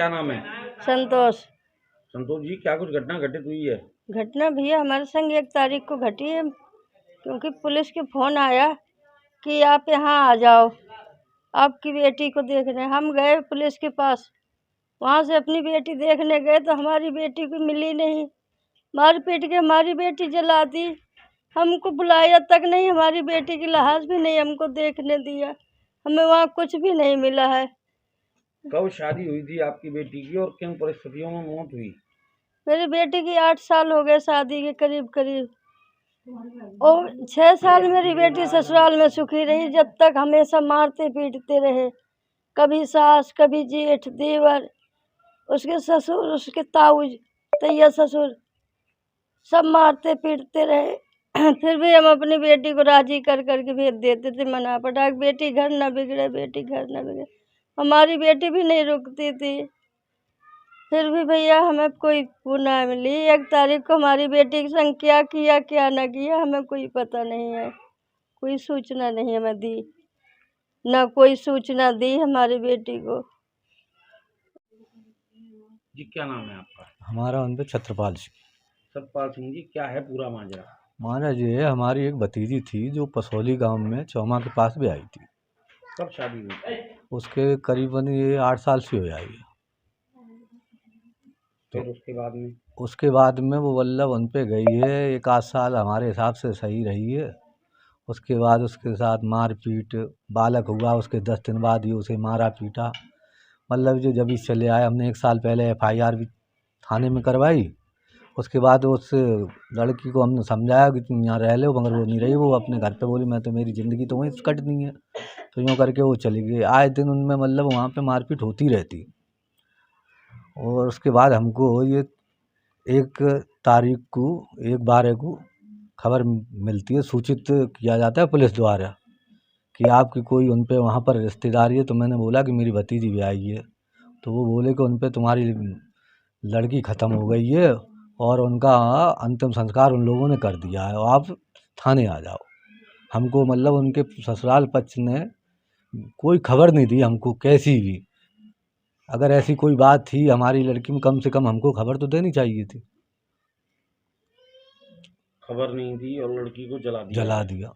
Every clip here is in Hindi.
क्या नाम है? संतोष। संतोष जी, क्या कुछ घटना घटित हुई है? घटना भैया हमारे संग 1 तारीख को घटी है, क्योंकि पुलिस के फोन आया कि आप यहाँ आ जाओ, आपकी बेटी को देखने। हम गए पुलिस के पास, वहाँ से अपनी बेटी देखने गए तो हमारी बेटी को मिली नहीं। मार पीट के हमारी बेटी जला दी। हमको बुलाया तक नहीं, हमारी बेटी की लाश भी नहीं हमको देखने दिया। हमें वहाँ कुछ भी नहीं मिला है। कब शादी हुई थी आपकी बेटी की और किन परिस्थितियों में मौत हुई? मेरी बेटी की 8 साल हो गए शादी के करीब और 6 साल मेरी बेटी ससुराल में सुखी रही, जब तक हमेशा मारते पीटते रहे। कभी सास, कभी जेठ, देवर, उसके ससुर, उसके ताऊज, तैया ससुर, सब मारते पीटते रहे। फिर भी हम अपनी बेटी को राजी कर करके भेज देते थे, मना पटाक, बेटी घर न बिगड़े, बेटी घर न बिगड़े। हमारी बेटी भी नहीं रुकती थी। फिर भी भैया हमें कोई वो ना मिली। 1 तारीख को हमारी बेटी के संग क्या किया क्या न किया हमें कोई पता नहीं है। कोई सूचना नहीं हमें दी, ना कोई सूचना दी हमारी बेटी को। जी, क्या नाम है आपका? हमारा उन पे छत्रपाल सिंह। सतपाल सिंह जी, क्या है पूरा माजरा? माना ये हमारी एक भतीजी थी जो पसौली गांव में चौमा के पास भी आई थी। कब शादी हुई थी? उसके करीबन ये 8 साल से हो आई है। फिर उसके बाद में वो वल्लभ उन पे गई है। 1 आध साल हमारे हिसाब से सही रही है। उसके बाद उसके साथ मारपीट, बालक हुआ उसके 10 दिन बाद ही उसे मारा पीटा। मतलब जो जब ही चले आए, हमने 1 साल पहले FIR भी थाने में करवाई। उसके बाद उस लड़की को हमने समझाया कि तुम यहाँ रह लो, मगर वो नहीं रही। वो अपने घर पे बोली मैं तो, मेरी ज़िंदगी तो वहीं से कटनी है। तो यूँ करके वो चली गई। आए दिन उनमें मतलब वहाँ पे मारपीट होती रहती। और उसके बाद हमको ये 1 तारीख को 1/12 को खबर मिलती है, सूचित किया जाता है पुलिस द्वारा कि आपकी कोई उन पे वहाँ पर रिश्तेदारी है। तो मैंने बोला कि मेरी भतीजी भी आई है। तो वो बोले कि उन पे तुम्हारी लड़की ख़त्म हो गई है और उनका अंतिम संस्कार उन लोगों ने कर दिया है और आप थाने आ जाओ। हमको मतलब उनके ससुराल पक्ष ने कोई खबर नहीं दी हमको, कैसी भी। अगर ऐसी कोई बात थी हमारी लड़की में, कम से कम हमको खबर तो देनी चाहिए थी। खबर नहीं दी और लड़की को जला दिया।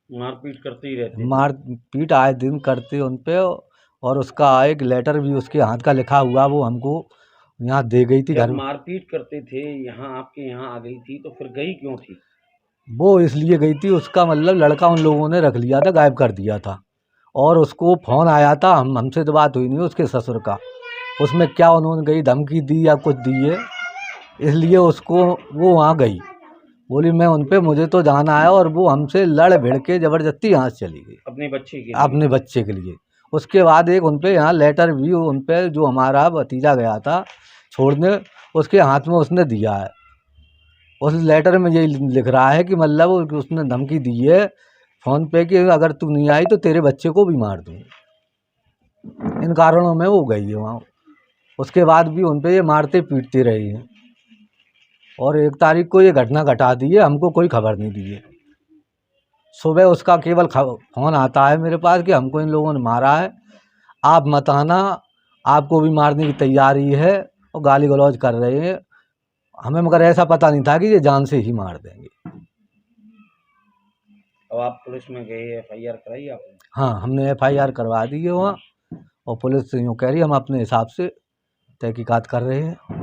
मारपीट करते ही रहते थे। मारपीट आए दिन करते उन पे। और उसका एक लेटर भी उसके हाथ का लिखा हुआ वो हमको यहाँ दे गई थी घर में। मारपीट करते थे, यहाँ आपके यहाँ आ गई थी तो फिर गई क्यों थी? वो इसलिए गई थी, उसका मतलब लड़का उन लोगों ने रख लिया था, गायब कर दिया था। और उसको फ़ोन आया था, हमसे तो बात हुई नहीं उसके ससुर का। उसमें क्या उन्होंने कही धमकी दी या कुछ दी है, इसलिए उसको वो वहाँ गई। बोली मैं उन पे, मुझे तो जाना है। और वो हमसे लड़ भिड़ के ज़बरदस्ती यहाँ से चली गई अपने बच्चे के लिए। उसके बाद एक उन पे यहाँ लेटर भी उन पे जो हमारा भतीजा गया था छोड़ने, उसके हाथ में उसने दिया है। उस लेटर में यही लिख रहा है कि मतलब उसने धमकी दी है फ़ोन पे कि अगर तू नहीं आई तो तेरे बच्चे को भी मार दूँगी। इन कारणों में वो गई है वहाँ। उसके बाद भी उन पे ये मारते पीटते रही हैं और 1 तारीख को ये घटना घटा दी है, हमको कोई खबर नहीं दी है। सुबह उसका केवल फ़ोन आता है मेरे पास कि हमको इन लोगों ने मारा है, आप मत आना, आपको भी मारने की तैयारी है, और गाली गलौज कर रहे हैं हमें। मगर ऐसा पता नहीं था कि ये जान से ही मार देंगे। अब आप पुलिस में गए, FIR कराई आपने? हाँ, हमने FIR करवा दी है वहाँ। और पुलिस यूँ कह रही है हम अपने हिसाब से तहकीकात कर रहे हैं।